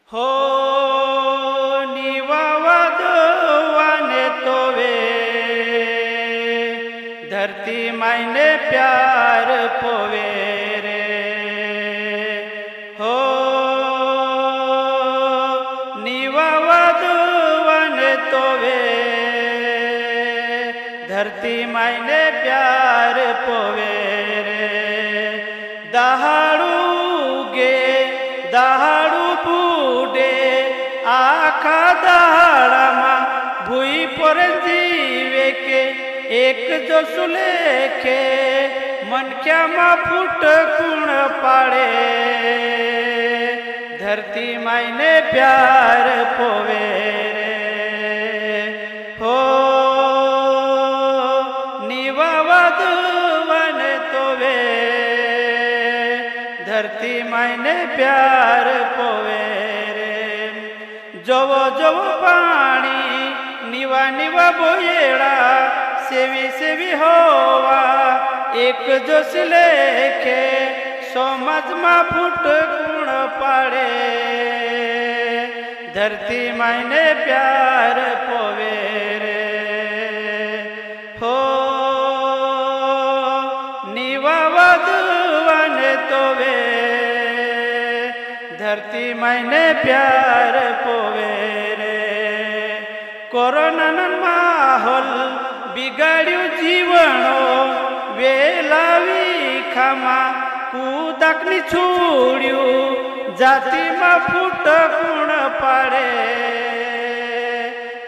हो निवावदवाने तोवे धरती मायने प्यार पोवे रे। हो निवावदवाने तोवे धरती मायने प्यार पोवे रे। दहाड़ू गे दहाड़ू बूढ़े आखा दहाड़ा मा भूई पर जीवे के एक जो सुलेखे मन क्या मा फूट कुण पाड़े धरती मायने प्यार पोवे रे। हो निवावदवन तोवे धरती मायने प्यार पोवे रे। जवो जवो पानी निवा निवा बोयेड़ा सेवी सेवी होवा एक जोश लेखे सोमज मा फूट गुण पाड़े धरती मायने प्यार पोवे रे। हो निवावदवन तोवे धरती मायने प्यार पोवे रे। कोरोना माहौल बिगाड्यू जीवनो वेलावी खामा कूदकनी छोड्यू जाती मा फूट कुण पाड़े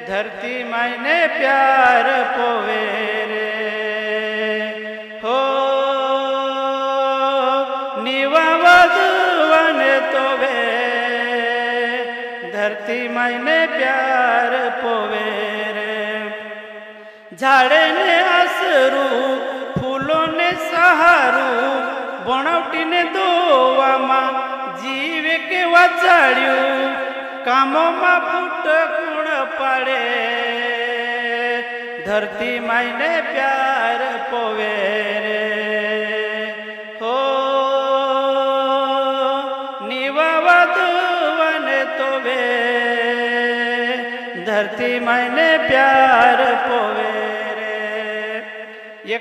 धरती मायने प्यार पोवे रे। हो निवावदवन तोवे धरती मायने प्यार पोवे रे। झाड़े ने आसरू फूलों ने सहारू बनवटी ने दोवा मा जीवे के वाचाड़ू कामों मा फूट कुण पाड़े धरती मायने प्यार पोवे रे। हो निवावदवन तोवे धरती मायने प्यार पोवे रे। ये